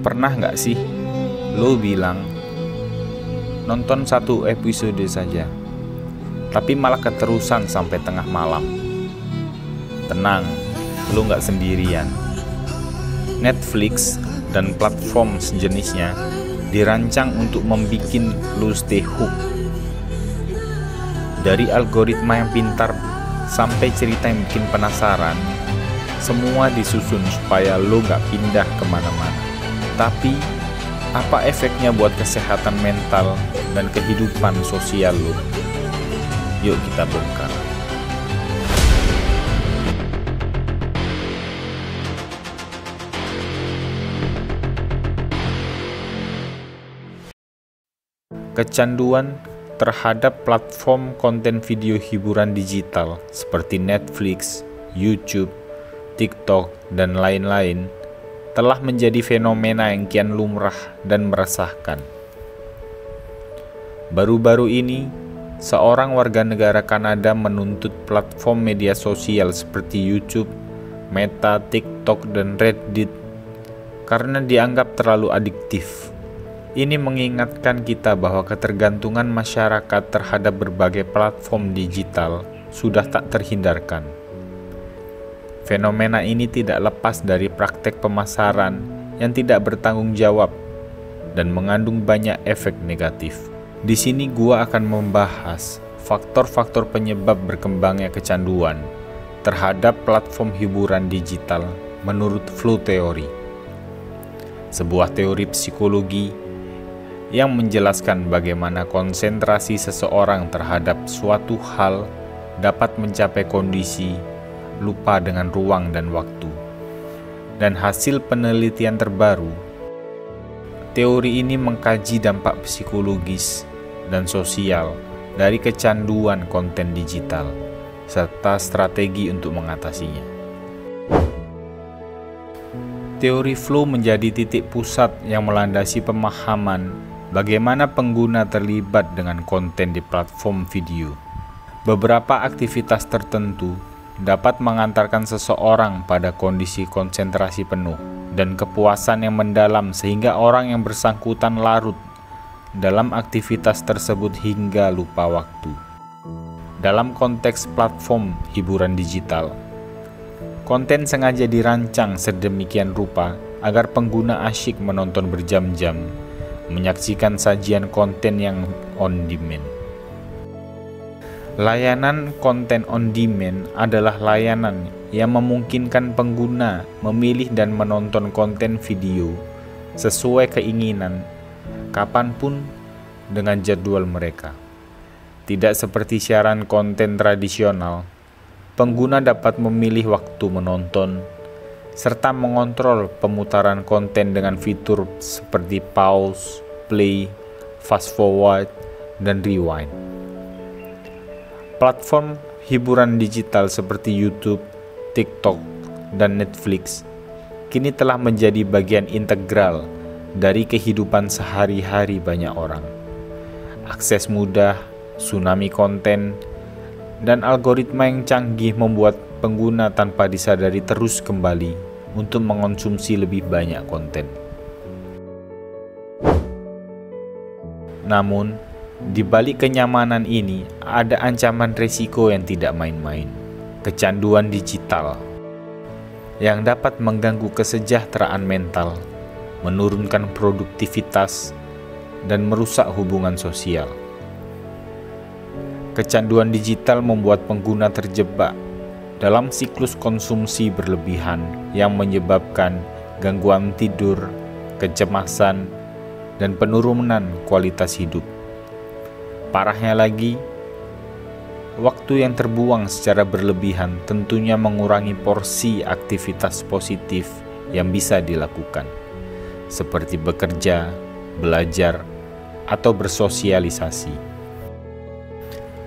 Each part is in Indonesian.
Pernah nggak sih lo bilang nonton satu episode saja, tapi malah keterusan sampai tengah malam? Tenang, lo nggak sendirian. Netflix dan platform sejenisnya dirancang untuk membuat lo stay hook. Dari algoritma yang pintar sampai cerita yang bikin penasaran, semua disusun supaya lo nggak pindah kemana-mana. Tapi, apa efeknya buat kesehatan mental dan kehidupan sosial lo? Yuk kita bongkar. Kecanduan terhadap platform konten video hiburan digital seperti Netflix, YouTube, TikTok, dan lain-lain telah menjadi fenomena yang kian lumrah dan meresahkan. Baru-baru ini, seorang warga negara Kanada menuntut platform media sosial seperti YouTube, Meta, TikTok, dan Reddit karena dianggap terlalu adiktif. Ini mengingatkan kita bahwa ketergantungan masyarakat terhadap berbagai platform digital sudah tak terhindarkan. Fenomena ini tidak lepas dari praktek pemasaran yang tidak bertanggung jawab dan mengandung banyak efek negatif. Di sini gua akan membahas faktor-faktor penyebab berkembangnya kecanduan terhadap platform hiburan digital menurut Flow Theory, sebuah teori psikologi yang menjelaskan bagaimana konsentrasi seseorang terhadap suatu hal dapat mencapai kondisi lupa dengan ruang dan waktu. Dan hasil penelitian terbaru, teori ini mengkaji dampak psikologis dan sosial dari kecanduan konten digital, serta strategi untuk mengatasinya. Teori flow menjadi titik pusat yang melandasi pemahaman bagaimana pengguna terlibat dengan konten di platform video. Beberapa aktivitas tertentu dapat mengantarkan seseorang pada kondisi konsentrasi penuh dan kepuasan yang mendalam sehingga orang yang bersangkutan larut dalam aktivitas tersebut hingga lupa waktu. Dalam konteks platform hiburan digital, konten sengaja dirancang sedemikian rupa agar pengguna asyik menonton berjam-jam, menyaksikan sajian konten yang on demand. Layanan konten on demand adalah layanan yang memungkinkan pengguna memilih dan menonton konten video sesuai keinginan, kapanpun dengan jadwal mereka. Tidak seperti siaran konten tradisional, pengguna dapat memilih waktu menonton, serta mengontrol pemutaran konten dengan fitur seperti pause, play, fast forward, dan rewind. Platform hiburan digital seperti YouTube, TikTok, dan Netflix kini telah menjadi bagian integral dari kehidupan sehari-hari banyak orang. Akses mudah, tsunami konten, dan algoritma yang canggih membuat pengguna tanpa disadari terus kembali untuk mengonsumsi lebih banyak konten. Namun, di balik kenyamanan ini, ada ancaman risiko yang tidak main-main. Kecanduan digital yang dapat mengganggu kesejahteraan mental, menurunkan produktivitas, dan merusak hubungan sosial. Kecanduan digital membuat pengguna terjebak dalam siklus konsumsi berlebihan yang menyebabkan gangguan tidur, kecemasan, dan penurunan kualitas hidup. Parahnya lagi, waktu yang terbuang secara berlebihan tentunya mengurangi porsi aktivitas positif yang bisa dilakukan, seperti bekerja, belajar, atau bersosialisasi.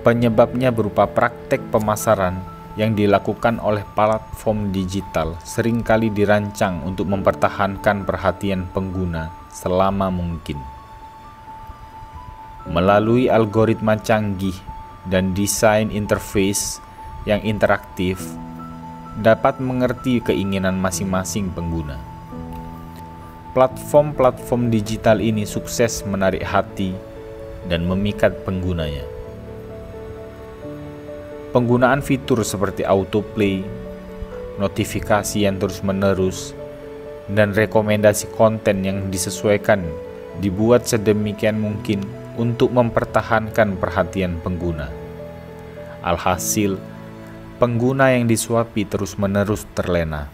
Penyebabnya berupa praktek pemasaran yang dilakukan oleh platform digital seringkali dirancang untuk mempertahankan perhatian pengguna selama mungkin. Melalui algoritma canggih dan desain interface yang interaktif, dapat mengerti keinginan masing-masing pengguna. Platform-platform digital ini sukses menarik hati dan memikat penggunanya. Penggunaan fitur seperti autoplay, notifikasi yang terus-menerus, dan rekomendasi konten yang disesuaikan dibuat sedemikian mungkin untuk mempertahankan perhatian pengguna. Alhasil, pengguna yang disuapi terus-menerus terlena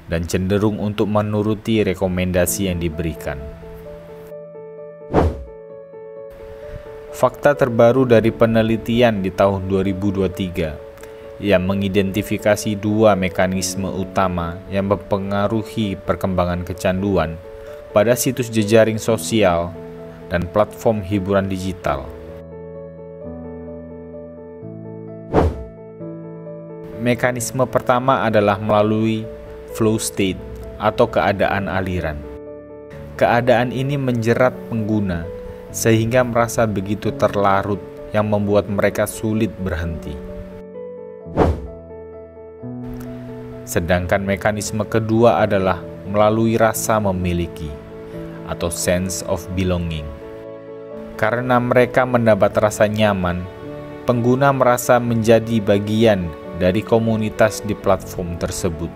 dan cenderung untuk menuruti rekomendasi yang diberikan. Fakta terbaru dari penelitian di tahun 2023 yang mengidentifikasi dua mekanisme utama yang mempengaruhi perkembangan kecanduan pada situs jejaring sosial dan platform hiburan digital. Mekanisme pertama adalah melalui flow state atau keadaan aliran. Keadaan ini menjerat pengguna sehingga merasa begitu terlarut yang membuat mereka sulit berhenti. Sedangkan mekanisme kedua adalah melalui rasa memiliki atau sense of belonging. Karena mereka mendapat rasa nyaman, pengguna merasa menjadi bagian dari komunitas di platform tersebut.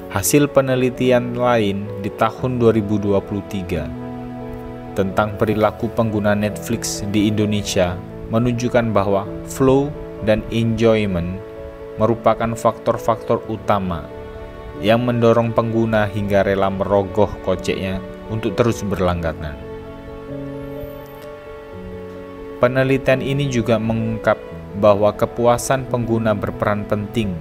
Hasil penelitian lain di tahun 2023 tentang perilaku pengguna Netflix di Indonesia menunjukkan bahwa flow dan enjoyment merupakan faktor-faktor utama yang mendorong pengguna hingga rela merogoh koceknya untuk terus berlangganan. Penelitian ini juga mengungkap bahwa kepuasan pengguna berperan penting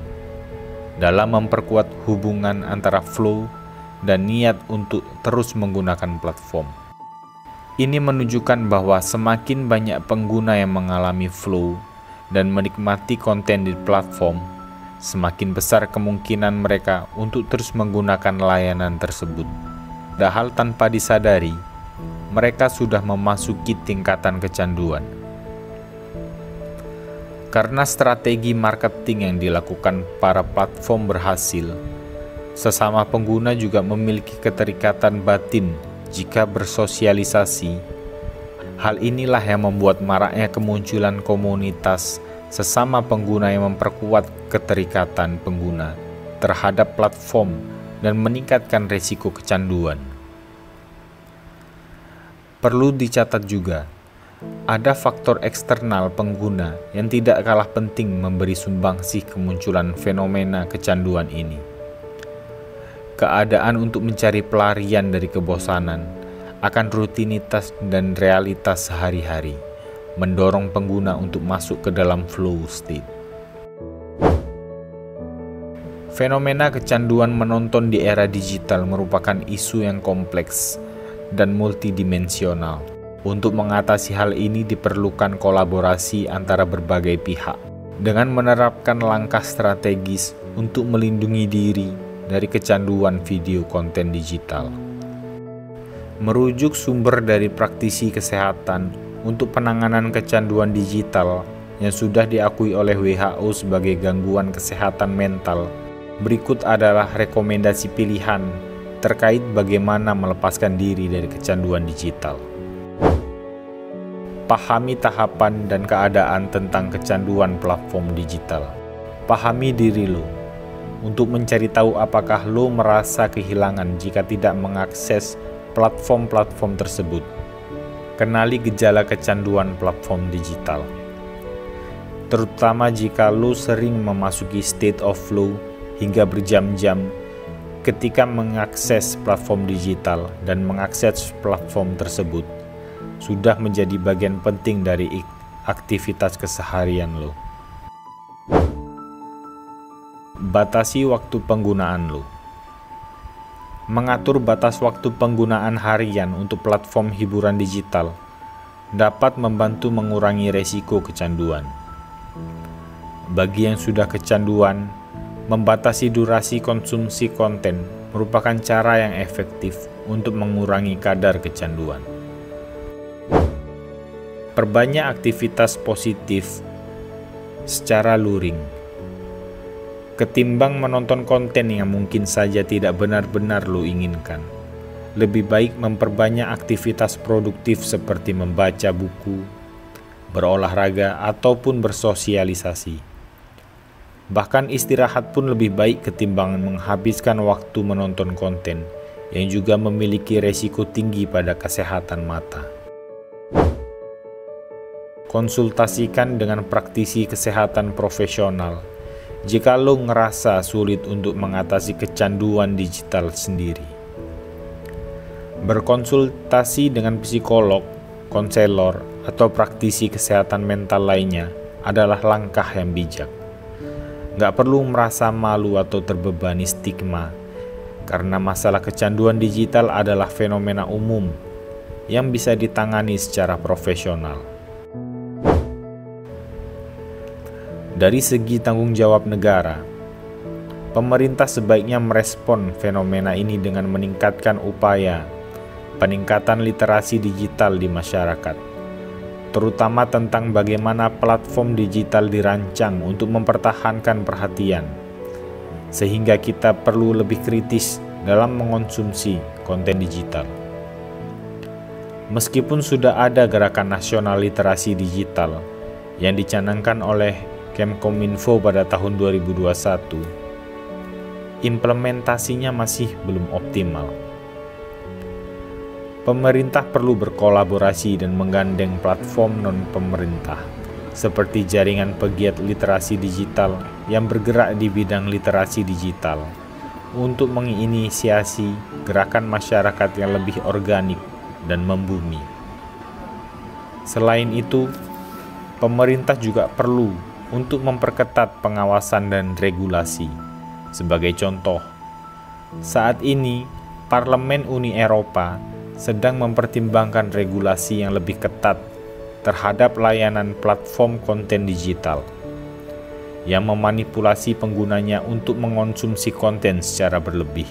dalam memperkuat hubungan antara flow dan niat untuk terus menggunakan platform. Ini menunjukkan bahwa semakin banyak pengguna yang mengalami flow dan menikmati konten di platform, semakin besar kemungkinan mereka untuk terus menggunakan layanan tersebut. Padahal tanpa disadari, mereka sudah memasuki tingkatan kecanduan. Karena strategi marketing yang dilakukan para platform berhasil, sesama pengguna juga memiliki keterikatan batin jika bersosialisasi. Hal inilah yang membuat maraknya kemunculan komunitas sesama pengguna yang memperkuat keterikatan pengguna terhadap platform dan meningkatkan risiko kecanduan. Perlu dicatat juga, ada faktor eksternal pengguna yang tidak kalah penting memberi sumbangsih kemunculan fenomena kecanduan ini. Keadaan untuk mencari pelarian dari kebosanan akan rutinitas dan realitas sehari-hari, mendorong pengguna untuk masuk ke dalam flow state. Fenomena kecanduan menonton di era digital merupakan isu yang kompleks dan multidimensional. Untuk mengatasi hal ini diperlukan kolaborasi antara berbagai pihak dengan menerapkan langkah strategis untuk melindungi diri dari kecanduan video konten digital. Merujuk sumber dari praktisi kesehatan untuk penanganan kecanduan digital yang sudah diakui oleh WHO sebagai gangguan kesehatan mental, berikut adalah rekomendasi pilihan terkait bagaimana melepaskan diri dari kecanduan digital. Pahami tahapan dan keadaan tentang kecanduan platform digital. Pahami diri lo untuk mencari tahu apakah lo merasa kehilangan jika tidak mengakses platform-platform tersebut. Kenali gejala kecanduan platform digital, terutama jika lo sering memasuki state of flow hingga berjam-jam ketika mengakses platform digital dan mengakses platform tersebut sudah menjadi bagian penting dari aktivitas keseharian lo. Batasi waktu penggunaan lo. Mengatur batas waktu penggunaan harian untuk platform hiburan digital dapat membantu mengurangi resiko kecanduan. Bagi yang sudah kecanduan, membatasi durasi konsumsi konten merupakan cara yang efektif untuk mengurangi kadar kecanduan. Perbanyak aktivitas positif secara luring. ketimbang menonton konten yang mungkin saja tidak benar-benar lo inginkan. Lebih baik memperbanyak aktivitas produktif seperti membaca buku, berolahraga, ataupun bersosialisasi. Bahkan istirahat pun lebih baik ketimbang menghabiskan waktu menonton konten yang juga memiliki resiko tinggi pada kesehatan mata. Konsultasikan dengan praktisi kesehatan profesional jika lo ngerasa sulit untuk mengatasi kecanduan digital sendiri. Berkonsultasi dengan psikolog, konselor, atau praktisi kesehatan mental lainnya adalah langkah yang bijak. Nggak perlu merasa malu atau terbebani stigma, karena masalah kecanduan digital adalah fenomena umum yang bisa ditangani secara profesional. Dari segi tanggung jawab negara, pemerintah sebaiknya merespon fenomena ini dengan meningkatkan upaya peningkatan literasi digital di masyarakat, terutama tentang bagaimana platform digital dirancang untuk mempertahankan perhatian, sehingga kita perlu lebih kritis dalam mengonsumsi konten digital. Meskipun sudah ada gerakan nasional literasi digital yang dicanangkan oleh Kemkominfo pada tahun 2021, implementasinya masih belum optimal. Pemerintah perlu berkolaborasi dan menggandeng platform non-pemerintah seperti jaringan pegiat literasi digital yang bergerak di bidang literasi digital untuk menginisiasi gerakan masyarakat yang lebih organik dan membumi. Selain itu, pemerintah juga perlu untuk memperketat pengawasan dan regulasi. Sebagai contoh, saat ini Parlemen Uni Eropa sedang mempertimbangkan regulasi yang lebih ketat terhadap layanan platform konten digital yang memanipulasi penggunanya untuk mengonsumsi konten secara berlebih.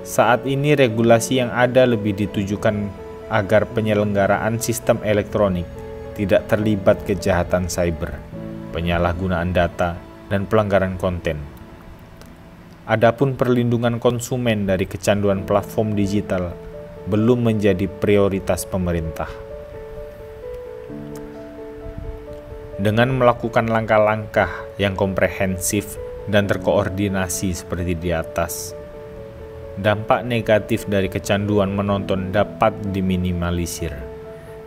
Saat ini regulasi yang ada lebih ditujukan agar penyelenggaraan sistem elektronik tidak terlibat kejahatan cyber, penyalahgunaan data, dan pelanggaran konten. Adapun perlindungan konsumen dari kecanduan platform digital belum menjadi prioritas pemerintah. Dengan melakukan langkah-langkah yang komprehensif dan terkoordinasi seperti di atas, dampak negatif dari kecanduan menonton dapat diminimalisir,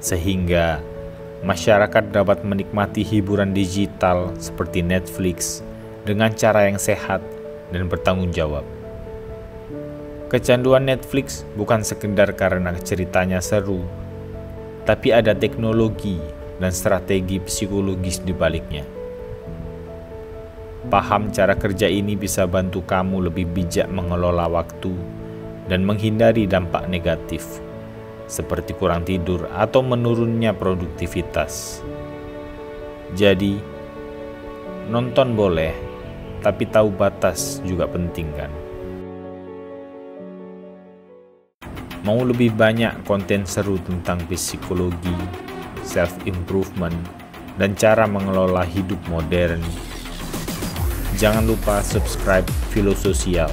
sehingga masyarakat dapat menikmati hiburan digital seperti Netflix dengan cara yang sehat dan bertanggung jawab. Kecanduan Netflix bukan sekedar karena ceritanya seru, tapi ada teknologi dan strategi psikologis di baliknya. Paham cara kerja ini bisa bantu kamu lebih bijak mengelola waktu dan menghindari dampak negatif, seperti kurang tidur atau menurunnya produktivitas. Jadi, nonton boleh, tapi tahu batas juga penting kan? Mau lebih banyak konten seru tentang psikologi, self-improvement, dan cara mengelola hidup modern? Jangan lupa subscribe Filososial.